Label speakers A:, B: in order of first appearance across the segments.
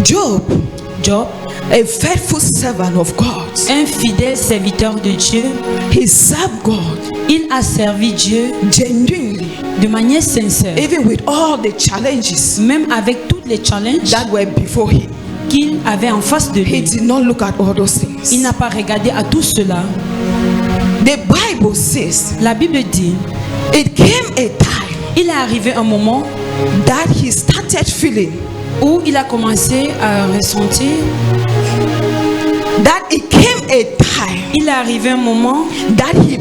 A: Job,
B: Job,
A: a faithful servant of God,
B: un fidèle serviteur de Dieu,
A: he served God
B: il a servi Dieu
A: genuinely,
B: de manière sincère,
A: even with all the challenges
B: même avec tous les challenges
A: that were before him.
B: qu'il avait en face de
A: He
B: lui.
A: did not look at all those
B: Il
A: things.
B: n'a pas regardé à tout cela.
A: The Bible says
B: La Bible dit,
A: it came a time
B: il est arrivé un moment
A: that he started feeling
B: où il a commencé à ressentir,
A: that it came a time
B: il est arrivé un moment,
A: that he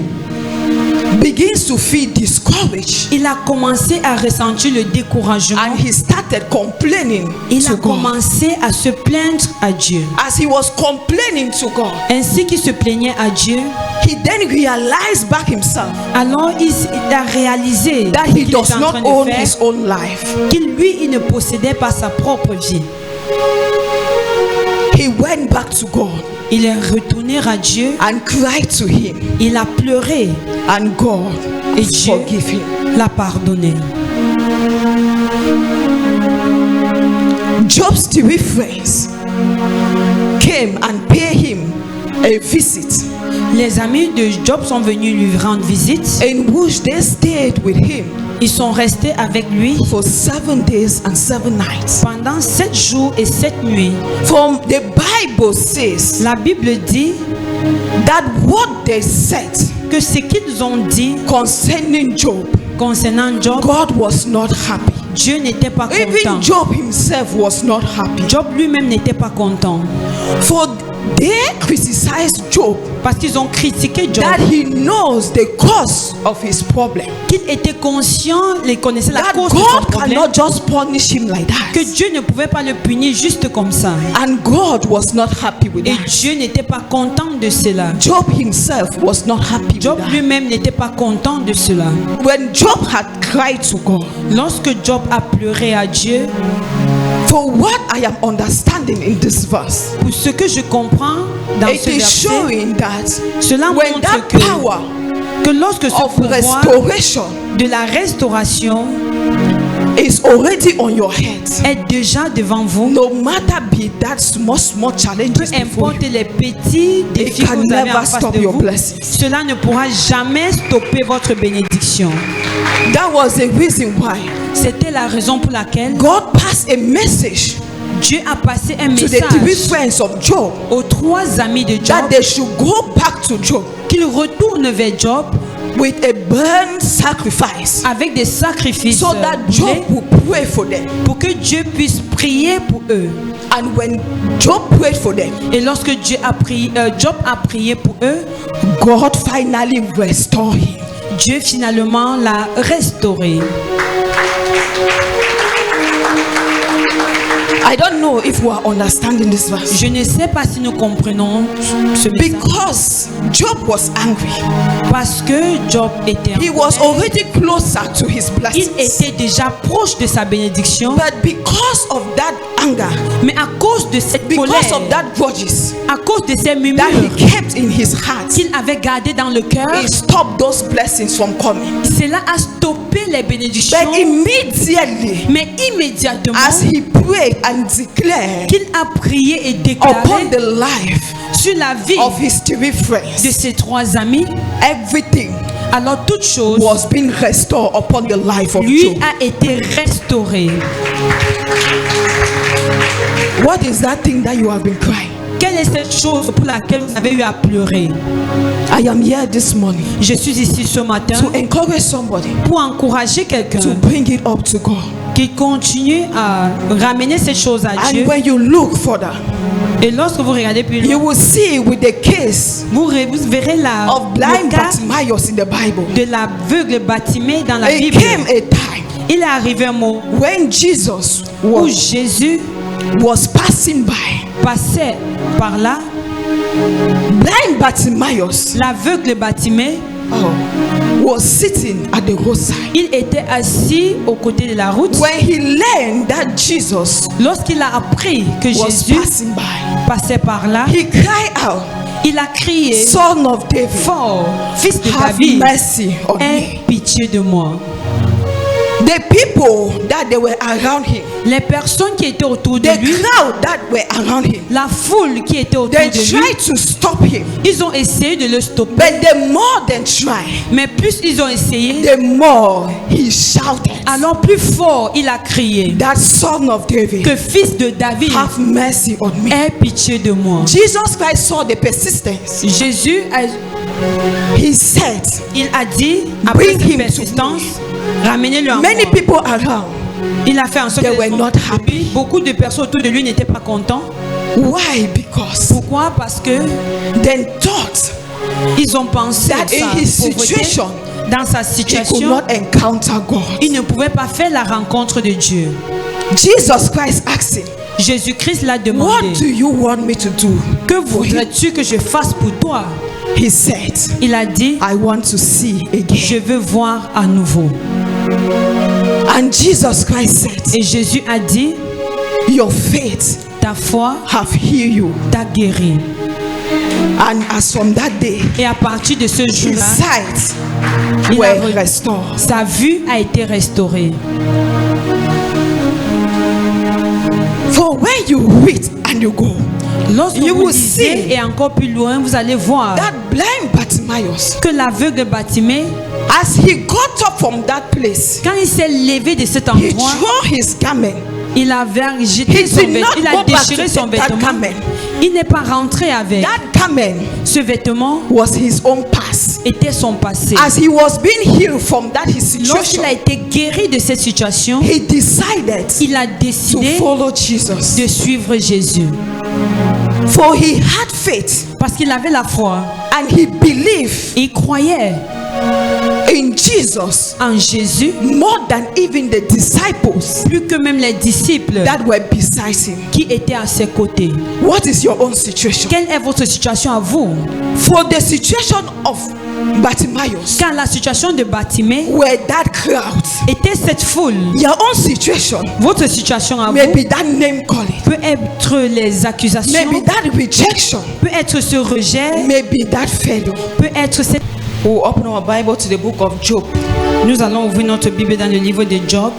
A: begins to feel discouraged,
B: il a commencé à ressentir le découragement.
A: and he started complaining
B: Il a
A: to God.
B: commencé à se plaindre à Dieu.
A: As he was complaining to God,
B: Ainsi qu'il se plaignait à Dieu,
A: he then realized back himself
B: alors il a réalisé
A: that
B: ce
A: he
B: qu'il était
A: does
B: en
A: not
B: train
A: own
B: de faire,
A: his own life.
B: qu'il lui, il ne possédait pas sa propre vie.
A: He went back to God
B: Il est retourné à Dieu,
A: and cried to him,
B: il a pleuré
A: and God
B: et Dieu
A: forgave him.
B: l'a pardonné.
A: Job's three friends came and paid him a visit,
B: Les amis de Job sont venus lui rendre visite.
A: in which they stayed with him
B: Ils sont restés avec lui
A: for 7 days and 7 nights.
B: pendant 7 jours et 7 nuits.
A: From the Bible says
B: La Bible dit
A: that what they said
B: que ce qu'ils ont dit
A: concerning Job,
B: concernant Job,
A: God was not happy.
B: Dieu n'était pas
A: Even
B: content.
A: Job himself was not happy.
B: Job lui-même n'était pas content.
A: For they criticized Job
B: Parce qu'ils ont critiqué Job,
A: that he knows the cause of his problem.
B: qu'il était conscient, il connaissait la
A: That
B: cause de son
A: God
B: problème,
A: cannot just punish him like
B: que
A: that.
B: Dieu ne pouvait pas le punir juste comme ça.
A: And God was not happy with
B: Et
A: that.
B: Dieu n'était pas content de cela.
A: Job himself was not happy
B: Job
A: with that.
B: lui-même n'était pas content de cela.
A: When Job had cried to God,
B: Lorsque Job a pleuré à Dieu,
A: for what I am understanding in this verse,
B: pour ce que je comprends dans
A: it
B: ce
A: is
B: verset,
A: showing that
B: cela
A: when
B: montre
A: that power
B: que lorsque ce
A: of
B: pouvoir
A: restoration
B: de la restauration
A: is already on your head,
B: est déjà devant vous,
A: no matter be that small
B: peu
A: challenges before
B: importe
A: you,
B: les petits défis que
A: can
B: vous avez
A: never
B: en face
A: stop
B: de
A: your
B: vous,
A: blessings.
B: cela ne pourra jamais stopper votre bénédiction.
A: That was the reason why
B: C'était la raison pour laquelle
A: God passed a message
B: Dieu a passé un
A: to the three
B: message
A: friends of Job
B: aux 3 amis de
A: that
B: Job
A: they should go back to Job
B: qu'ils retournent vers Job
A: with a burnt sacrifice,
B: avec des sacrifices
A: so that
B: brûlés
A: Job will pray for them.
B: pour que Dieu puisse prier pour eux.
A: And when Job prayed for them,
B: Et lorsque Job a prié pour eux,
A: God finally restored him.
B: Dieu finalement l'a restauré.
A: I don't know if we are understanding this verse.
B: Je ne sais pas si nous comprenons ce message.
A: Because Job was angry.
B: Parce que Job était en
A: He was
B: colère.
A: already closer to his
B: Il
A: blessings.
B: était déjà proche de sa bénédiction,
A: But because of that anger,
B: mais à cause de cette
A: because
B: colère,
A: of that grudges
B: à cause de ces
A: that
B: murmures
A: he kept in his heart,
B: qu'il avait gardées dans le cœur,
A: it stopped those blessings from coming.
B: cela a stoppé les bénédictions.
A: But immediately,
B: Mais immédiatement,
A: as he prayed and declared
B: qu'il a prié et
A: upon
B: déclaré
A: the life
B: sur la vie
A: of his three
B: de
A: friends,
B: ses 3 amis,
A: everything
B: alors toute chose
A: was being restored upon the life of
B: lui
A: Job.
B: a été restaurée.
A: What is that thing that you have been crying?
B: Quelle est cette chose pour laquelle vous avez eu à pleurer?
A: I am here this morning
B: Je suis ici ce matin
A: to encourage somebody
B: pour encourager quelqu'un
A: to bring it up to God.
B: qui continue à ramener ces choses à Dieu.
A: And when you look further,
B: Et lorsque vous regardez plus
A: you
B: loin,
A: will see with the case
B: vous verrez
A: of
B: le
A: blind
B: cas
A: Bartimaeus in the Bible.
B: de l'aveugle Bartimée dans la
A: It
B: Bible.
A: came a time
B: Il est arrivé un moment
A: when Jesus
B: où
A: was
B: Jésus
A: passing by.
B: passait par là.
A: Blind Bartimaeus
B: L'aveugle Bartimée,
A: was sitting at the roadside.
B: il était assis aux côtés de la route.
A: When he learned that Jesus
B: Lorsqu'il a appris que
A: was
B: Jésus
A: passing by,
B: passait par là,
A: he cried out,
B: il a crié
A: Son of David,
B: fort, fils de
A: have
B: David,
A: mercy on
B: aie
A: me.
B: pitié de moi.
A: The people that they were around him,
B: Les personnes qui étaient autour de
A: the
B: lui,
A: crowd that were around him,
B: la foule qui était autour
A: they
B: de lui,
A: tried to stop him.
B: ils ont essayé de le stopper.
A: But the more they tried,
B: Mais plus ils ont essayé,
A: the more he shouted,
B: alors plus fort il a crié
A: that son of David,
B: que fils de David,
A: have mercy on me.
B: aie pitié de moi.
A: Jesus Christ saw the persistence.
B: Jésus,
A: He said,
B: il a dit, après
A: Bring
B: cette
A: him to
B: persistance, ramenez-le en
A: many
B: moi.
A: people around,
B: Il a fait en sorte
A: they
B: que
A: were not happy.
B: beaucoup de personnes autour de lui n'étaient pas contents.
A: Why? Because
B: Pourquoi? Parce que
A: they thought
B: ils ont pensé
A: that in
B: sa
A: his
B: pauvreté,
A: situation,
B: dans sa
A: he could
B: situation,
A: not encounter God.
B: il ne pouvait pas faire la rencontre de Dieu.
A: Jesus Christ asked him,
B: Jésus-Christ l'a
A: what
B: demandé.
A: do you want me to do?
B: Que voudrais-tu que je fasse pour toi?
A: He said,
B: Il a dit,
A: I want to see again.
B: je veux voir à nouveau.
A: And Jesus Christ said,
B: Et Jésus a dit,
A: your faith
B: ta foi
A: have healed you.
B: t'a guéri.
A: And as from that day,
B: Et à partir de ce
A: his
B: jour-là,
A: sight
B: il a
A: were restored.
B: sa vue a été restaurée.
A: For when you read and you go,
B: Lorsque
A: You
B: vous
A: will
B: lisez
A: see
B: et encore plus loin, vous allez voir
A: that blind Bartimaeus,
B: que l'aveugle Bartimée,
A: as he got up from that place,
B: quand il s'est levé de cet
A: he
B: endroit,
A: threw his garment.
B: il avait jeté
A: He
B: son
A: did
B: vêtement,
A: not
B: il
A: go
B: a
A: back
B: déchiré
A: to
B: son
A: take that
B: vêtement.
A: garment.
B: Il n'est pas rentré avec.
A: That garment
B: Ce vêtement
A: was his own past.
B: était son passé.
A: As he was being healed from that his situation,
B: Lorsqu'il a été guéri de cette situation,
A: he decided
B: il a
A: to
B: décidé
A: follow Jesus.
B: de suivre Jésus.
A: For he had faith
B: Parce qu'il avait la foi.
A: and he believed
B: Il croyait
A: in Jesus
B: en Jésus
A: more than even the disciples
B: plus que même les disciples
A: that were beside him.
B: qui étaient à ses côtés.
A: What is your own situation?
B: Quelle est votre situation à vous?
A: For the situation of Bartimaeus
B: Car la situation de Bartimée
A: were that crowd.
B: était cette foule.
A: Your own situation
B: Votre situation à
A: may
B: vous
A: be that name calling,
B: peut être les accusations,
A: maybe that rejection,
B: peut être ce rejet,
A: maybe that failure.
B: peut être cette...
A: We'll open our Bible to the book of Job.
B: Nous allons ouvrir notre Bible dans le livre de Job.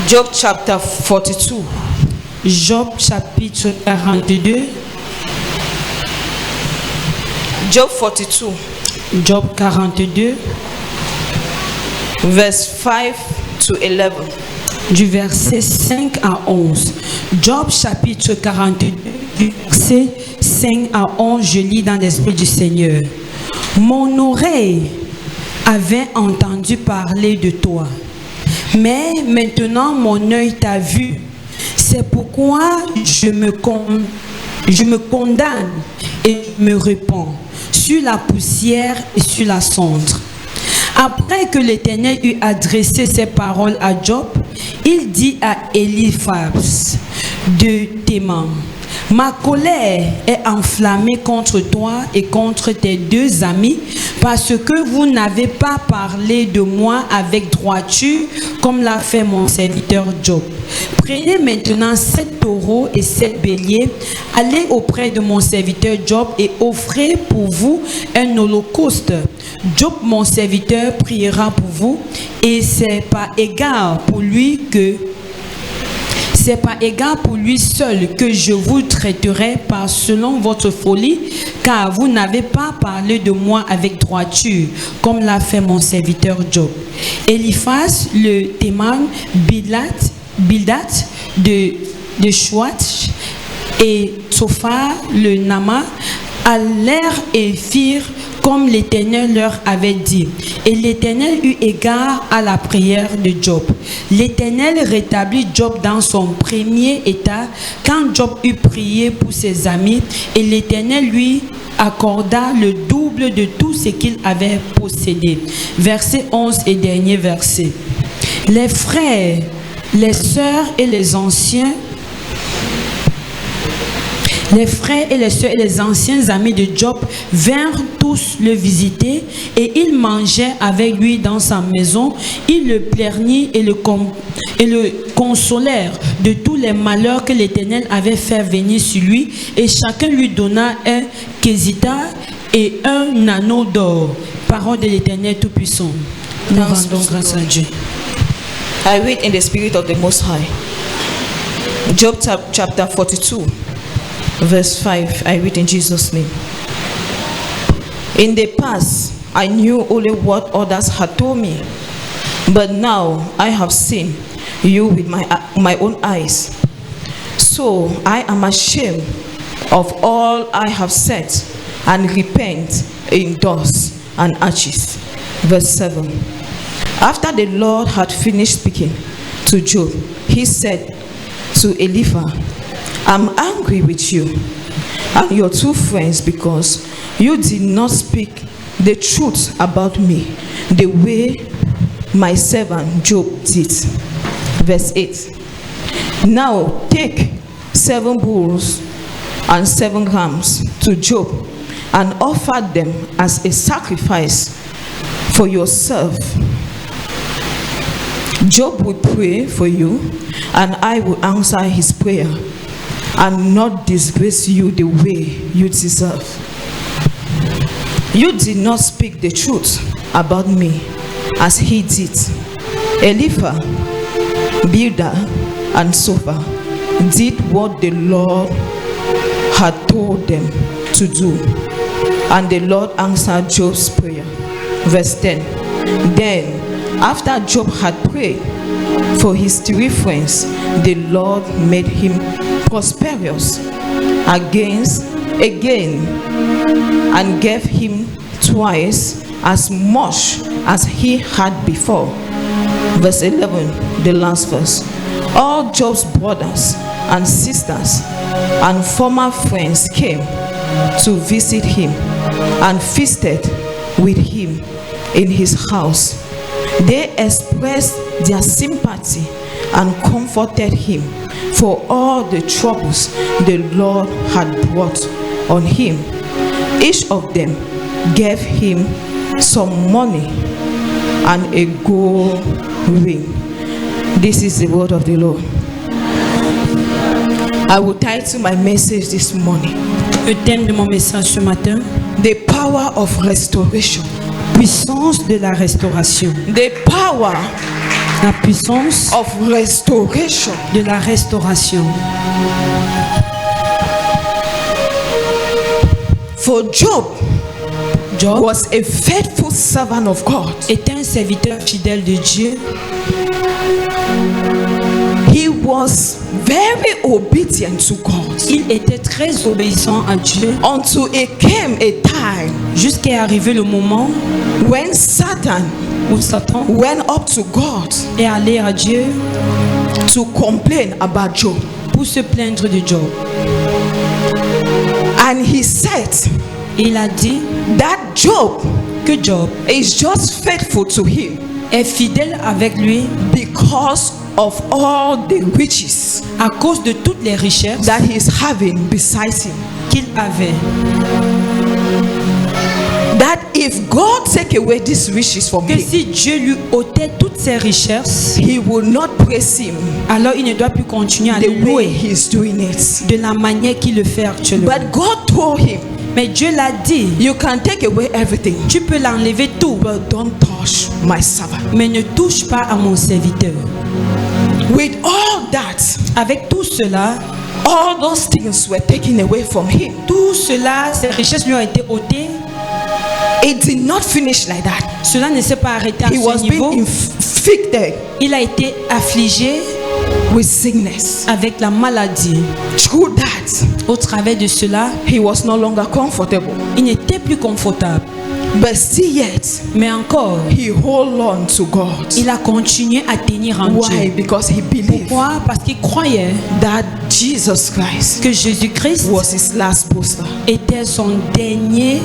A: Job chapter 42.
B: Job chapitre 42.
A: Job 42,
B: Job 42,
A: verse 5 to 11.
B: du verset 5 à 11. Job chapitre 42, du verset 5 à 11, je lis dans l'Esprit du Seigneur. Mon oreille avait entendu parler de toi, mais maintenant mon œil t'a vu. C'est pourquoi je me condamne et me répands sur la poussière et sur la cendre. Après que l'Éternel eut adressé ces paroles à Job, il dit à Eliphaz de Théman, ma colère est enflammée contre toi et contre tes deux amis parce que vous n'avez pas parlé de moi avec droiture comme l'a fait mon serviteur Job. Prenez maintenant 7 taureaux et 7 béliers, allez auprès de mon serviteur Job et offrez pour vous un holocauste. Job, mon serviteur, priera pour vous et c'est par égard pour lui seul que je vous traiterai par selon votre folie, car vous n'avez pas parlé de moi avec droiture, comme l'a fait mon serviteur Job. Eliphaz le Théman, Bildad de Chouach et Sophar le Nama allèrent et firent comme l'Éternel leur avait dit. Et l'Éternel eut égard à la prière de Job. L'Éternel rétablit Job dans son premier état quand Job eut prié pour ses amis, et l'Éternel lui accorda le double de tout ce qu'il avait possédé. Verset 11 et dernier verset. Les frères, les sœurs et les anciens, les frères et les sœurs et les anciens amis de Job vinrent tous le visiter et ils mangeaient avec lui dans sa maison. Ils le plaignirent et le consolèrent de tous les malheurs que l'Éternel avait fait venir sur lui, et chacun lui donna un quesita et un anneau d'or. Parole de l'Éternel Tout-Puissant. Nous
A: Thanks
B: rendons
A: be to
B: grâce à
A: God.
B: Dieu.
A: I read in the spirit of the Most High. Job chapter 42, verse 5. I read in Jesus' name. In the past, I knew only what others had told me, but now I have seen you with my own eyes. So I am ashamed of all I have said and repent in dust and ashes. Verse 7. After the Lord had finished speaking to Job, he said to Eliphaz, I'm angry with you and your two friends because you did not speak the truth about me the way my servant Job did. Verse 8. Now take 7 bulls and 7 rams to Job and offer them as a sacrifice for yourself. Job will pray for you, and I will answer his prayer and not disgrace you the way you deserve. You did not speak the truth about me as he did. Eliphaz, Bildad, and Zophar did what the Lord had told them to do, and the Lord answered Job's prayer. Verse 10. Then, after Job had prayed for his 3 friends, the Lord made him prosperous again and gave him twice as much as he had before. Verse 11, the last verse. All Job's brothers and sisters and former friends came to visit him and feasted with him in his house. They expressed their sympathy and comforted him for all the troubles the Lord had brought on him. Each of them gave him some money and a gold ring. This is the word of the Lord. I will title my message this morning,
B: Le thème de mon message ce matin,
A: The Power of Restoration.
B: puissance de la restauration.
A: The power
B: La puissance
A: of restoration.
B: de la restauration.
A: For Job
B: Job
A: was a faithful servant of God.
B: était un serviteur fidèle de Dieu.
A: He was very obedient to God
B: Il était très obéissant à Dieu
A: until it came a time
B: jusqu'à arriver le moment
A: when Satan
B: où Satan
A: went up to God
B: est allé à Dieu
A: to complain about Job.
B: pour se plaindre de Job.
A: And he said
B: Il a dit
A: that Job
B: que Job
A: is just faithful to him
B: est fidèle avec lui
A: because of all the riches
B: à cause de toutes les richesses
A: that he's having beside him.
B: qu'il avait.
A: That if God take away these riches from
B: Que
A: him,
B: si Dieu lui ôtait toutes ses richesses,
A: he will not praise him
B: alors il ne doit plus continuer à
A: the
B: le
A: way
B: louer
A: he's doing it.
B: de la manière qu'il le fait actuellement.
A: But God told him,
B: Mais Dieu l'a dit,
A: you can take away everything,
B: tu peux l'enlever tout,
A: but don't touch my servant.
B: mais ne touche pas à mon serviteur.
A: With all that,
B: Avec tout cela,
A: all those things were taken away from him.
B: tout cela, ces richesses lui ont été ôtées.
A: It did not finish like that.
B: Cela ne s'est pas arrêté à
A: He
B: ce
A: was
B: niveau.
A: being inflicted
B: Il a été affligé
A: with sickness.
B: avec la maladie.
A: Through that,
B: Au travers de cela,
A: he was no longer comfortable.
B: il n'était plus confortable.
A: But still yet,
B: Mais encore,
A: he hold on to God.
B: il a continué à tenir en
A: Why?
B: Dieu.
A: Because he believed
B: Pourquoi? Parce qu'il croyait
A: that Jesus Christ
B: que Jésus-Christ
A: was his last booster.
B: était son dernier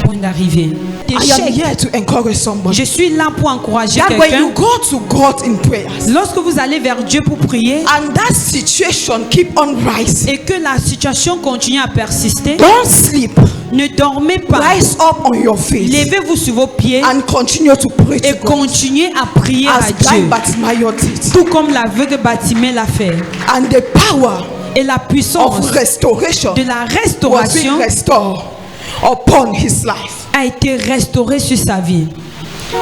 B: point d'arrivée.
A: I am here to encourage somebody.
B: Je suis là pour encourager
A: That when you
B: quelqu'un.
A: go to God in prayers
B: Lorsque vous allez vers Dieu pour prier
A: and that situation keep on rising,
B: et que la situation continue à persister,
A: don't sleep.
B: ne dormez pas.
A: Rise up on your feet
B: Levez-vous sur vos pieds
A: and continue to pray
B: et
A: to God.
B: continuez à prier
A: As
B: à
A: blind
B: Dieu.
A: Bartimaeus did.
B: Tout comme l'aveugle Bartimée l'a fait.
A: And the power
B: Et la puissance
A: of restoration
B: de la
A: was being
B: restauration
A: restored upon his life.
B: a été restauré sur sa vie.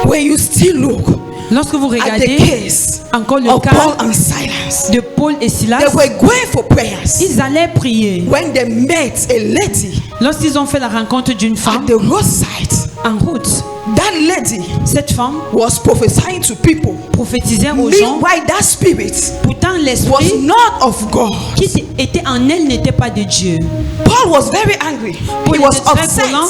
A: When you still look
B: Lorsque vous
A: at the
B: regardez
A: case
B: encore le
A: of
B: cas
A: Paul and Silas,
B: de Paul et Silas,
A: they were going for prayers.
B: ils allaient prier.
A: When they met a lady
B: Lorsqu'ils ont fait la rencontre d'une
A: at
B: femme
A: the roadside,
B: en route,
A: that lady
B: cette femme
A: was prophesying to people.
B: prophétisait aux gens.
A: Meanwhile, that spirit
B: Pourtant,
A: was
B: l'esprit
A: not of God.
B: qui était en elle n'était pas de Dieu.
A: Paul was very angry.
B: Paul
A: He was
B: était très
A: upset.
B: collant.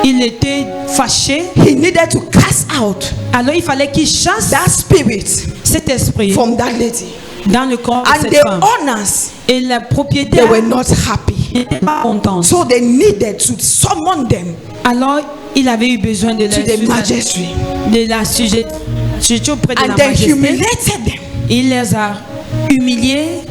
B: Il était fâché.
A: He needed to cast out
B: Alors il fallait qu'il chasse
A: that spirit
B: cet esprit
A: from that lady.
B: dans le corps de
A: And
B: cette
A: the
B: femme.
A: owners,
B: Et la
A: they
B: propriétaire
A: were not happy.
B: n'était pas contente.
A: So they needed to summon them
B: Alors il avait eu besoin de
A: to the magistrate.
B: la sujet auprès de
A: And
B: la
A: they
B: majesté.
A: humiliated them.
B: Il les a humiliés.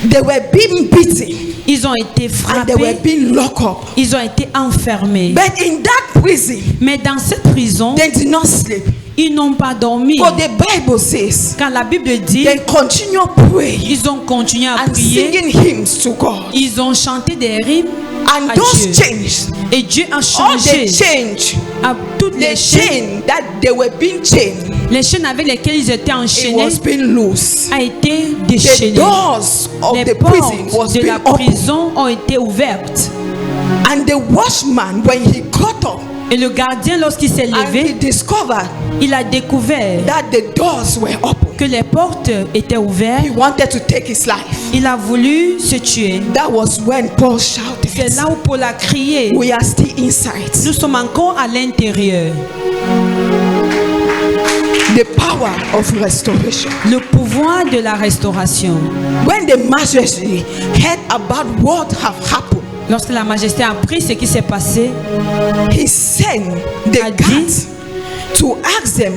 A: They were being beaten
B: Ils ont été
A: and they were
B: frappés.
A: being locked up.
B: Ils ont été enfermés.
A: But in that prison,
B: Mais dans cette prison,
A: they did not sleep.
B: ils n'ont pas dormi.
A: But the Bible says
B: Quand la Bible dit,
A: they continue praying
B: ils ont continué à
A: and
B: prier.
A: singing hymns to God.
B: Ils ont chanté des rimes
A: And
B: à
A: those
B: Dieu.
A: chains,
B: Et Dieu a
A: all
B: changé
A: the change,
B: à toutes
A: the
B: les chaînes.
A: chain that they were being chained,
B: Les chaînes avec lesquelles ils étaient
A: it
B: enchaînés
A: was being loose.
B: a été
A: The
B: déchaîné.
A: doors of
B: Les
A: the prison was
B: portes de
A: being
B: la
A: opened.
B: prison ont été ouvertes.
A: And the watchman, when he got up
B: Et le gardien, lorsqu'il s'est
A: and he
B: levé,
A: discovered
B: il a découvert
A: that the doors were open,
B: que les portes étaient ouvertes.
A: he wanted to take his life.
B: Il a voulu se tuer.
A: That was when Paul shouted,
B: C'est là où Paul a crié.
A: we are still inside.
B: Nous sommes encore à l'intérieur.
A: The power of restoration.
B: Le pouvoir de la restauration.
A: When the magistrate heard about what have happened,
B: Lorsque la majesté a appris ce qui s'est passé,
A: he sent the
B: a dit,
A: guards to ask them.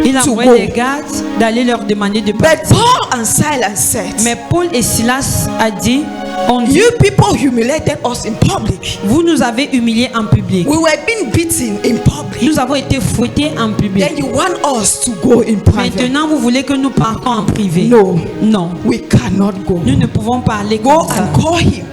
B: il a
A: To
B: envoyé
A: go.
B: les gardes d'aller leur demander de
A: But
B: partir.
A: Paul and Silas said,
B: Mais Paul et Silas ont dit,
A: you people humiliated us in public.
B: vous nous avez humiliés en public.
A: We were being beaten in public.
B: Nous avons été fouettés en public.
A: Then you want us to go in private.
B: Maintenant, vous voulez que nous partons en privé?
A: No,
B: Non.
A: we cannot go.
B: Nous ne pouvons pas aller
A: Go
B: comme ça.
A: and call him,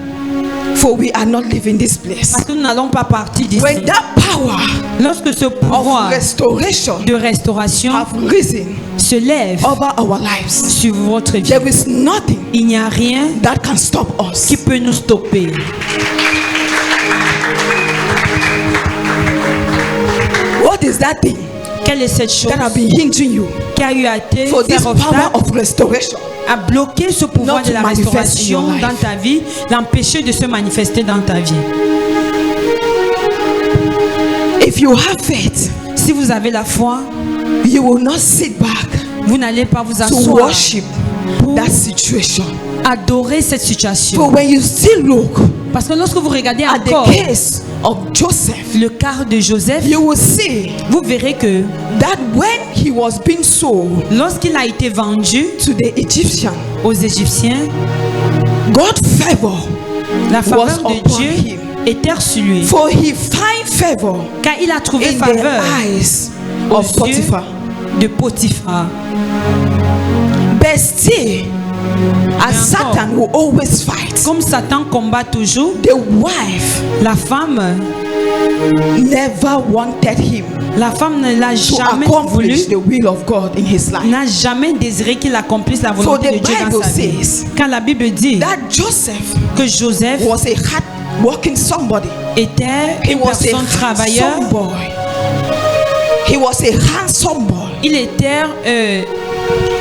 A: for we are not leaving this place.
B: Parce que nous n'allons pas partir d'ici.
A: When that power
B: Lorsque ce
A: of
B: pouvoir
A: restoration
B: de restauration
A: have risen
B: se lève
A: over our lives,
B: sur votre vie,
A: there is nothing
B: il n'y a rien
A: that can stop us.
B: qui peut nous stopper.
A: What is that thing
B: Quelle est cette chose
A: that have been hindering you
B: qui a eu à te
A: for this
B: faire
A: power
B: obstacle
A: of restoration?
B: à bloquer ce pouvoir
A: Not
B: de la
A: to manifest
B: restauration
A: in your life.
B: dans ta vie, l'empêcher de se manifester dans ta vie?
A: If you have faith,
B: Si vous avez la foi,
A: you will not sit back
B: vous n'allez pas vous
A: to
B: asseoir
A: worship
B: pour
A: that situation.
B: adorer cette
A: For
B: situation.
A: when you still look
B: Parce que lorsque vous regardez
A: at
B: encore
A: the case of Joseph,
B: le cas de Joseph,
A: you will see
B: vous verrez que
A: that when he was being sold
B: lorsqu'il a été vendu
A: to the Egyptian,
B: aux Égyptiens,
A: God's favor
B: la faveur
A: was
B: de
A: upon
B: Dieu
A: him.
B: était sur lui.
A: For he find favor
B: Car il a trouvé
A: in the
B: faveur
A: eyes
B: aux
A: of
B: yeux
A: Potiphar.
B: de Potiphar.
A: But still, as
B: encore,
A: Satan will always fight,
B: Comme Satan combat toujours,
A: the wife
B: la femme
A: never wanted him
B: ne l'a
A: to
B: jamais voulu,
A: accomplish the will of God in his life.
B: n'a jamais désiré qu'il accomplisse la
A: For
B: volonté
A: the
B: de Dieu dans
A: Bible
B: sa vie.
A: says
B: Quand la Bible dit
A: that Joseph
B: que Joseph
A: was a hard working somebody.
B: était
A: He
B: une
A: was a
B: personne travailleur,
A: handsome boy. He was a handsome boy.
B: il était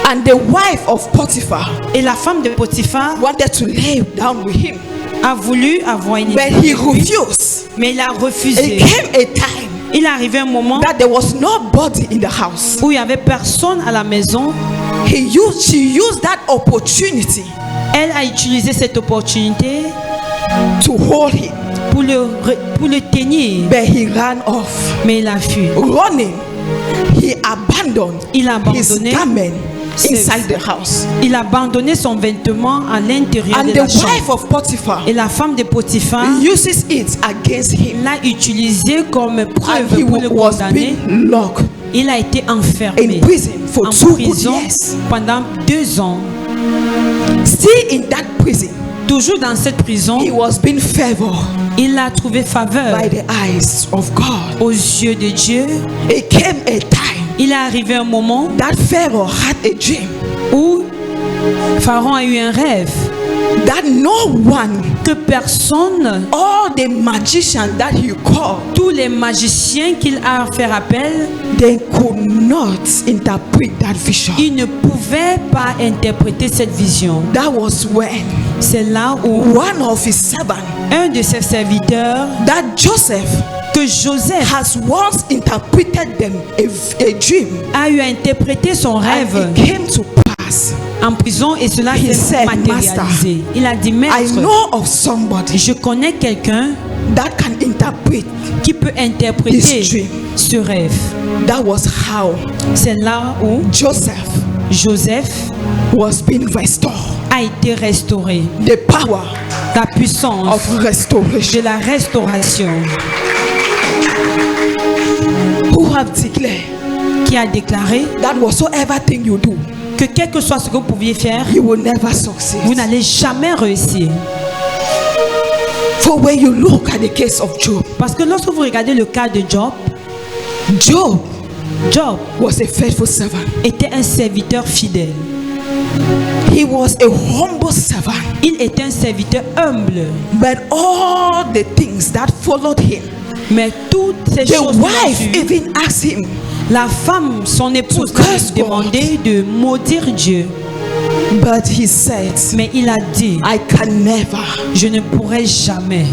A: And the wife of Potiphar
B: et la femme de Potiphar
A: wanted to lay down with him.
B: a voulu avoir une
A: But he refused.
B: mais il a
A: It
B: refusé.
A: came a time
B: Il est arrivé un moment
A: that there was nobody in the house.
B: où il y avait personne à la maison.
A: She used that opportunity
B: Elle a utilisé cette opportunité
A: to hold him.
B: pour le tenir,
A: But he ran off.
B: mais il a fui.
A: Running, he abandoned
B: Il a
A: his
B: abandonné
A: garment inside the house.
B: Il a abandonné son vêtement à l'intérieur
A: And
B: de
A: the
B: la chambre.
A: wife of Potiphar
B: Et la femme de Potiphar
A: uses it against him.
B: l'a utilisé comme
A: And
B: preuve
A: he
B: pour le
A: was
B: condamner.
A: being locked
B: Il a été enfermé
A: in prison for
B: en
A: 2 good
B: prison
A: years.
B: pendant 2 ans.
A: Still in that prison,
B: toujours dans cette prison,
A: he was being favored
B: il a trouvé faveur
A: by the eyes of God.
B: aux yeux de Dieu.
A: It came a time
B: Il est arrivé un moment
A: that Pharaoh had a dream
B: où Pharaon a eu un rêve
A: that no one,
B: que personne,
A: all the magicians that he called,
B: tous les magiciens qu'il a fait appel,
A: they could not interpret that vision.
B: ils ne pouvaient pas interpréter cette vision.
A: That was when
B: C'est là où
A: one of his servants,
B: un de ses serviteurs,
A: that Joseph,
B: que Joseph
A: has once interpreted them a dream,
B: a eu à interpréter son
A: and
B: rêve
A: it came to pass.
B: en prison et cela
A: He
B: s'est
A: said,
B: matérialisé. Il a dit,
A: I
B: maître,
A: know of somebody
B: je connais quelqu'un
A: that can interpret.
B: qui peut interpréter
A: This dream.
B: ce rêve.
A: That was how
B: C'est là où
A: Joseph
B: Joseph
A: was being restored.
B: a été restauré.
A: The power
B: La puissance
A: of restoration.
B: de la restauration
A: Who have declared
B: qui a déclaré
A: that whatsoever thing you do,
B: que quel que soit ce que vous pouviez faire,
A: you will never succeed.
B: vous n'allez jamais réussir.
A: For when you look at the case of Job,
B: Parce que lorsque vous regardez le cas de Job,
A: Job was a faithful servant.
B: était un serviteur fidèle.
A: He was a humble servant.
B: Il était un serviteur humble.
A: But all the things that followed him,
B: Mais toutes ces
A: the
B: choses
A: wife
B: qu'il a vues,
A: even asked him,
B: la femme, son épouse,
A: To curse
B: lui a demandé de maudire Dieu.
A: but he said,
B: Mais il a dit,
A: I can never.
B: je ne pourrai jamais.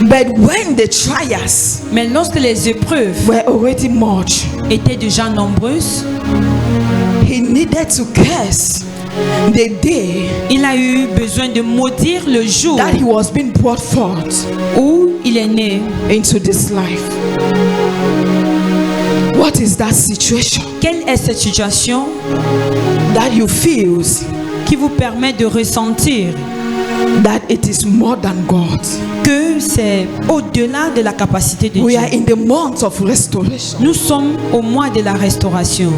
A: But when the trials
B: Mais lorsque les épreuves
A: were already much,
B: étaient déjà nombreuses,
A: he needed to curse the day
B: il a eu besoin de maudire le jour
A: that he was being brought forth
B: où il est né.
A: into this life. What is that situation
B: Quelle est cette situation
A: that you feel
B: qui vous permet de ressentir
A: that it is more than God?
B: que c'est au-delà de la capacité de
A: We
B: Dieu?
A: are in the month of restoration.
B: Nous sommes au mois de la restauration.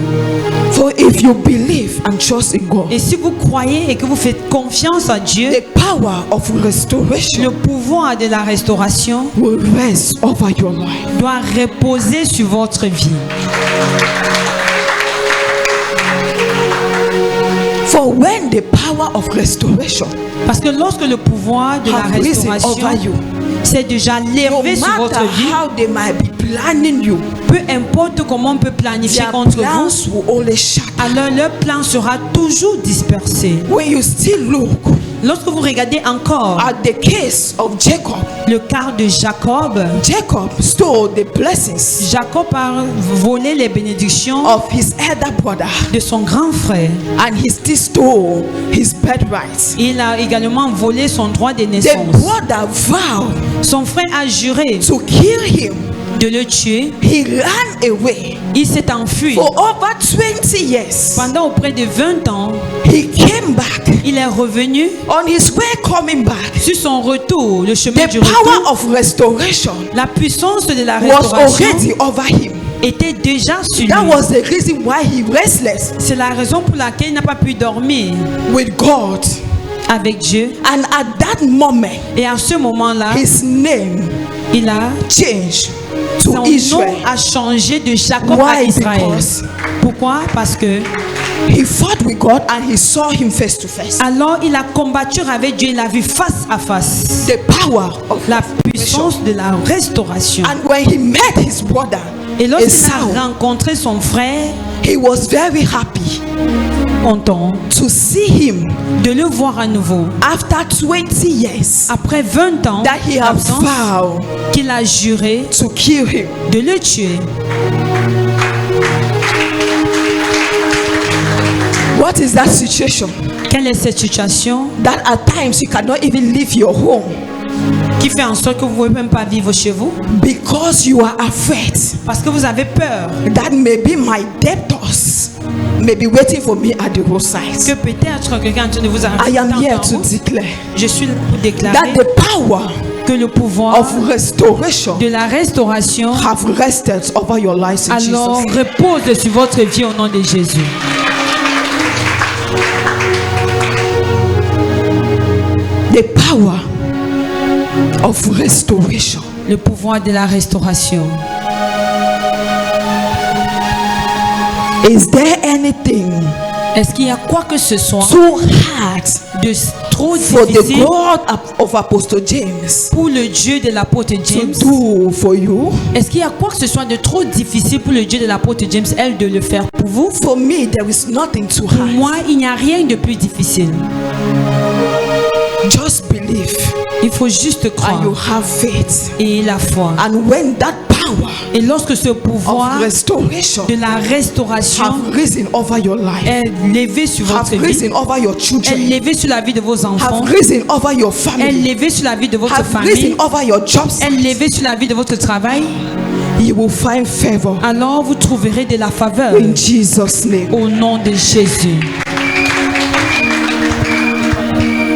A: For if you believe and trust in God,
B: Et si vous croyez et que vous faites confiance à Dieu,
A: the power of restoration
B: le pouvoir de la restauration
A: will rest over your life.
B: doit reposer sur votre vie.
A: For when the power of restoration
B: Parce que lorsque le pouvoir de la
A: have risen over
B: restauration
A: you,
B: s'est déjà
A: no
B: levé sur
A: matter
B: votre vie,
A: how they might be planning you,
B: peu importe comment on peut planifier
A: their
B: contre vous,
A: plans will always shatter.
B: alors leur plan sera toujours dispersé.
A: When you still look
B: Lorsque vous regardez encore
A: at the case of Jacob,
B: le cas de Jacob,
A: Jacob stole the blessings
B: Jacob a volé les bénédictions
A: of his elder brother,
B: de son grand frère.
A: and he still stole his birthright.
B: Il a également volé son droit de
A: The
B: naissance.
A: brother vowed
B: Son frère a juré
A: to kill him.
B: de le tuer.
A: He ran away
B: Il s'est enfui.
A: for over 20 years.
B: Pendant auprès de 20 ans,
A: He came back.
B: il est revenu.
A: On his way coming back,
B: Sur son retour, le chemin
A: the
B: du
A: power
B: retour,
A: of restoration
B: la puissance de la
A: was
B: restauration
A: already over him.
B: était déjà sur
A: That
B: lui.
A: was the reason why he restless
B: C'est la raison pour laquelle il n'a pas pu dormir
A: with God.
B: avec Dieu.
A: And at that moment,
B: Et à ce moment-là,
A: his name
B: il a
A: changed
B: son
A: to
B: nom
A: Israel.
B: a changé de Jacob à
A: Why?
B: Israël.
A: Because
B: Pourquoi? Parce que
A: he fought with God and he saw him face to face.
B: alors il a combattu avec Dieu, il l'a vu face à face.
A: The power of
B: La puissance de la restauration.
A: And when he met his brother,
B: Et lorsqu'il
A: Esau,
B: a rencontré son frère,
A: he was very happy
B: content
A: to see him
B: de le voir à nouveau.
A: after 20 years
B: Après 20 ans
A: that he had
B: d'absence,
A: vowed
B: qu'il a juré
A: to kill him.
B: de le tuer.
A: What is that situation?
B: Quelle est cette situation
A: That at times you cannot even leave your home
B: qui fait en sorte que vous ne pouvez même pas vivre chez vous
A: because you are afraid
B: parce que vous avez peur
A: that maybe my debtors may be waiting for me at the roadside.
B: que peut-être quelqu'un est en train de vous
A: I
B: arrêter
A: am
B: dans
A: here
B: la
A: to
B: route.
A: declare
B: Je suis là pour déclarer
A: that the power
B: que le pouvoir
A: of restoration
B: de la restauration
A: have rested over your lives in
B: alors
A: Jesus.
B: repose sur votre vie au nom de Jésus.
A: The power of restoration.
B: Le pouvoir de la restauration.
A: Is there anything
B: Est-ce qu'il y a quoi que ce soit
A: too hard
B: de trop
A: for the
B: difficile
A: God of Apostle James
B: pour le Dieu de l'apôtre James?
A: to do for you?
B: Est-ce qu'il y a quoi que ce soit de trop difficile pour le Dieu de l'apôtre James, elle, de le faire pour vous?
A: For me, there is nothing too
B: Pour
A: hard.
B: moi, il n'y a rien de plus difficile.
A: Just believe
B: Il faut juste
A: and you
B: croire
A: have faith.
B: et la foi.
A: And when that power
B: Et lorsque ce pouvoir
A: of restoration
B: de la restauration
A: have risen over your life,
B: est levé sur
A: have
B: votre vie,
A: risen over your
B: est
A: children,
B: levé sur la vie de vos enfants,
A: have risen over your
B: est
A: family,
B: levé sur la vie de votre
A: have risen
B: famille,
A: over your jobs,
B: est levé sur la vie de votre travail,
A: you will find favor
B: alors vous trouverez de la faveur
A: in Jesus' name.
B: au nom de Jésus.